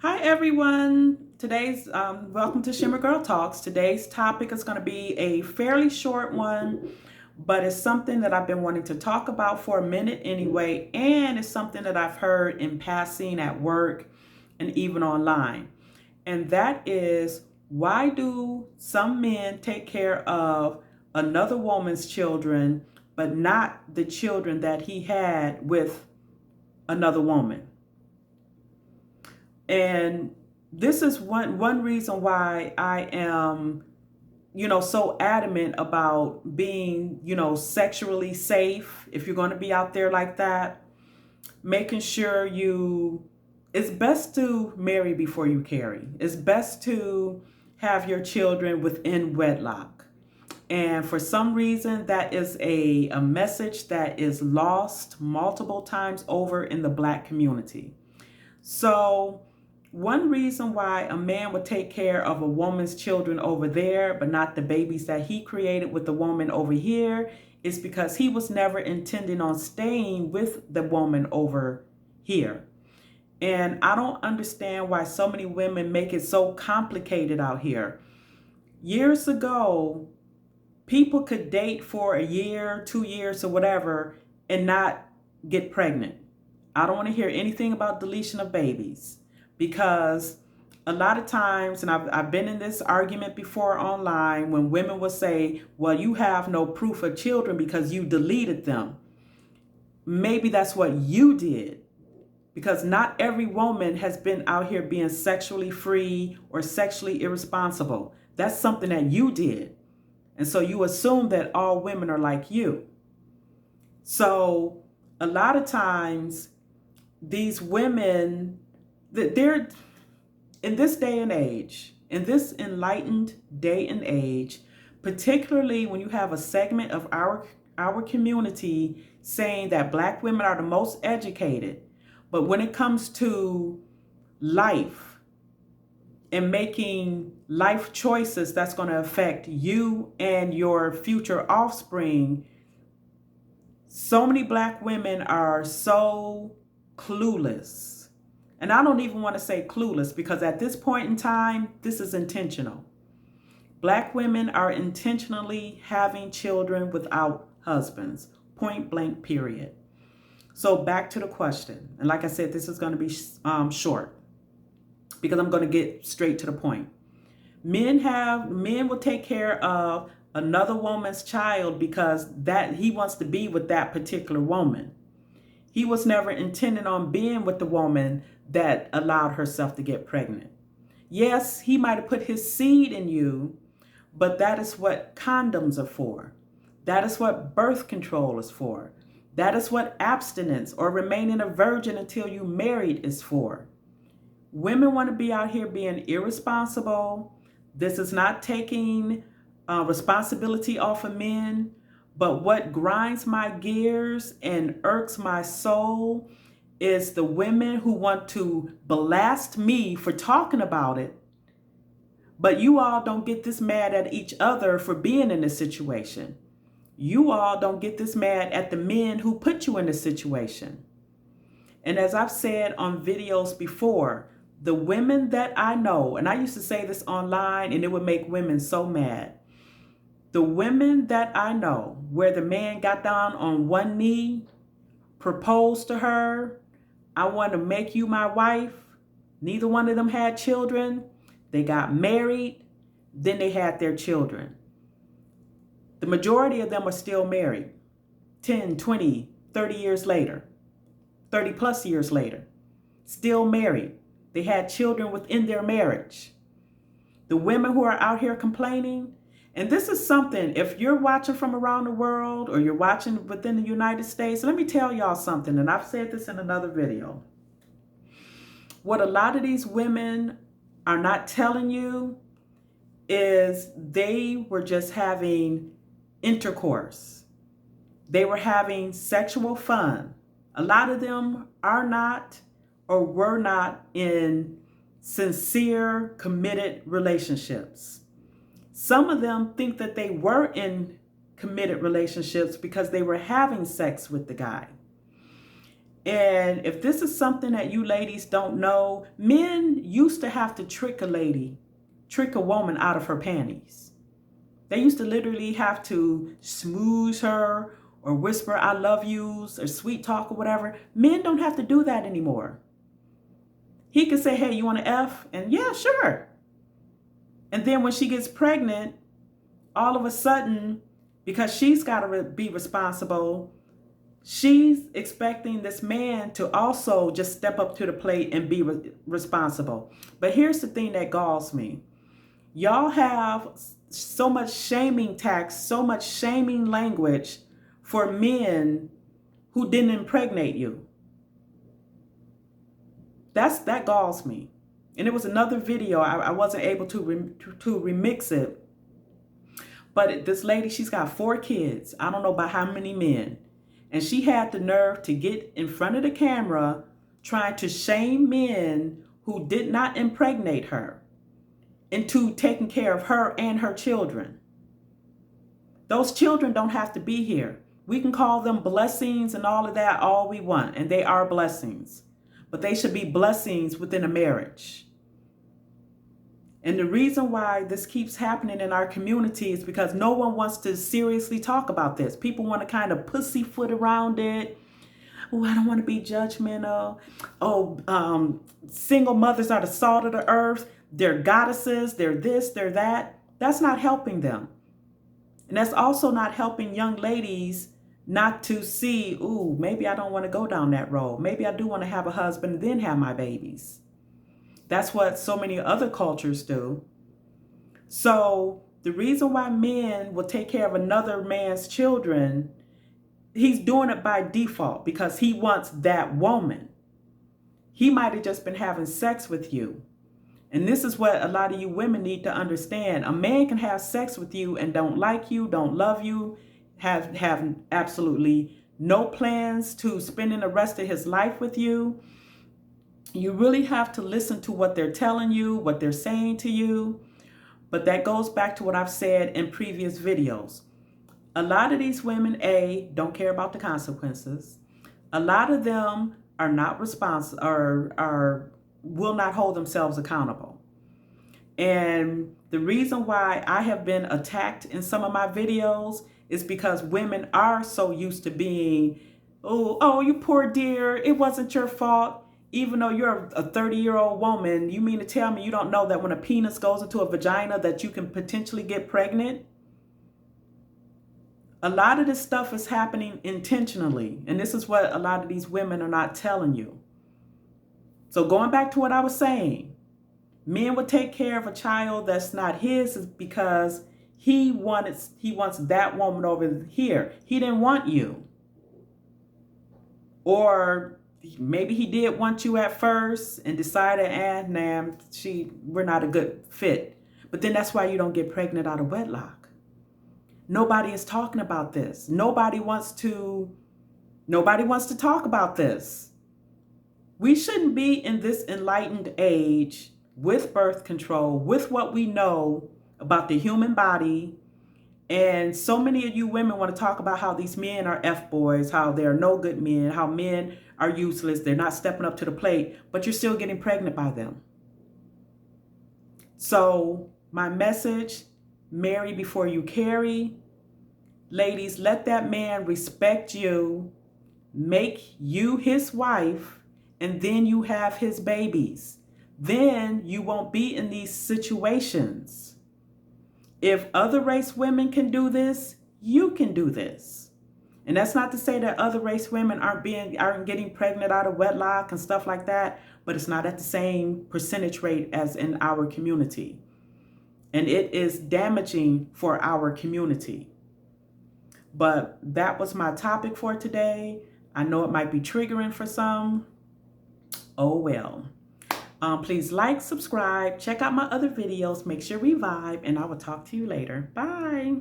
Hi everyone. Today's welcome to Shimmer Girl Talks. Today's topic is going to be a fairly short one, but it's something that I've been wanting to talk about for a minute anyway, and it's something that I've heard in passing at work and even online. And that is, why do some men take care of another woman's children but not the children that he had with another woman? And this is one reason why I am, so adamant about being, sexually safe. If you're going to be out there like that, making sure it's best to marry before you carry. It's best to have your children within wedlock. And for some reason, that is a message that is lost multiple times over in the Black community. So, one reason why a man would take care of a woman's children over there, but not the babies that he created with the woman over here, is because he was never intending on staying with the woman over here. And I don't understand why so many women make it so complicated out here. Years ago, people could date for a year, 2 years, or whatever, and not get pregnant. I don't want to hear anything about deletion of babies, because a lot of times, and I've been in this argument before online, when women will say, well, you have no proof of children because you deleted them. Maybe that's what you did, because not every woman has been out here being sexually free or sexually irresponsible. That's something that you did. And so you assume that all women are like you. So a lot of times, these women, they're in this day and age, in this enlightened day and age, particularly when you have a segment of our community saying that Black women are the most educated, but when it comes to life and making life choices that's going to affect you and your future offspring, so many Black women are so clueless. And I don't even want to say clueless, because at this point in time, this is intentional. Black women are intentionally having children without husbands, point blank, period. So back to the question. And like I said, this is going to be short, because I'm going to get straight to the point. Men will take care of another woman's child because that he wants to be with that particular woman. He was never intending on being with the woman that allowed herself to get pregnant. Yes, he might have put his seed in you, but that is what condoms are for. That is what birth control is for. That is what abstinence or remaining a virgin until you married is for. Women want to be out here being irresponsible. This is not taking responsibility off of men. But what grinds my gears and irks my soul is the women who want to blast me for talking about it, but you all don't get this mad at each other for being in this situation. You all don't get this mad at the men who put you in this situation. And as I've said on videos before, the women that I know, and I used to say this online and it would make women so mad. The women that I know where the man got down on one knee, proposed to her, I want to make you my wife. Neither one of them had children. They got married, then they had their children. The majority of them are still married 10, 20, 30 years later, 30 plus years later, still married. They had children within their marriage. The women who are out here complaining, and this is something, if you're watching from around the world or you're watching within the United States, let me tell y'all something, and I've said this in another video. What a lot of these women are not telling you is they were just having intercourse. They were having sexual fun. A lot of them are not or were not in sincere, committed relationships. Some of them think that they were in committed relationships because they were having sex with the guy. And if this is something that you ladies don't know, men used to have to trick a woman out of her panties. They used to literally have to smooze her or whisper I love yous or sweet talk or whatever. Men don't have to do that anymore. He could say, hey, you want an F? And yeah, sure. And then when she gets pregnant, all of a sudden, because she's got to be responsible, she's expecting this man to also just step up to the plate and be responsible. But here's the thing that galls me. Y'all have so much shaming tax, so much shaming language for men who didn't impregnate you. That galls me. And it was another video. I wasn't able to remix it. But this lady, she's got 4 kids. I don't know by how many men. And she had the nerve to get in front of the camera trying to shame men who did not impregnate her into taking care of her and her children. Those children don't have to be here. We can call them blessings and all of that all we want, and they are blessings. But they should be blessings within a marriage. And the reason why this keeps happening in our community is because no one wants to seriously talk about this. People want to kind of pussyfoot around it. Oh, I don't want to be judgmental. Oh, single mothers are the salt of the earth. They're goddesses. They're this, they're that. That's not helping them. And that's also not helping young ladies not to see, ooh, maybe I don't want to go down that road. Maybe I do want to have a husband and then have my babies. That's what so many other cultures do. So the reason why men will take care of another man's children, he's doing it by default because he wants that woman. He might have just been having sex with you. And this is what a lot of you women need to understand. A man can have sex with you and don't like you, don't love you, have absolutely no plans to spending the rest of his life with you. You really have to listen to what they're telling you, what they're saying to you. But that goes back to what I've said in previous videos. A lot of these women, don't care about the consequences. A lot of them are not responsible or will not hold themselves accountable. And the reason why I have been attacked in some of my videos is because women are so used to being, oh, you poor dear, it wasn't your fault. Even though you're a 30-year-old woman, you mean to tell me you don't know that when a penis goes into a vagina that you can potentially get pregnant? A lot of this stuff is happening intentionally. And this is what a lot of these women are not telling you. So going back to what I was saying, men would take care of a child that's not his is because he wants that woman over here. He didn't want you. Or maybe he did want you at first and decided, we're not a good fit. But then that's why you don't get pregnant out of wedlock. Nobody is talking about this. Nobody wants to talk about this. We shouldn't be in this enlightened age with birth control, with what we know about the human body. And so many of you women want to talk about how these men are F-boys, how they're no good men, how men are useless, they're not stepping up to the plate, but you're still getting pregnant by them. So my message, marry before you carry. Ladies, let that man respect you, make you his wife, and then you have his babies. Then you won't be in these situations. If other race women can do this, you can do this. And that's not to say that other race women aren't getting pregnant out of wedlock and stuff like that, but it's not at the same percentage rate as in our community. And it is damaging for our community. But that was my topic for today. I know it might be triggering for some. Oh well. Please like, subscribe, check out my other videos, make sure we vibe, and I will talk to you later. Bye.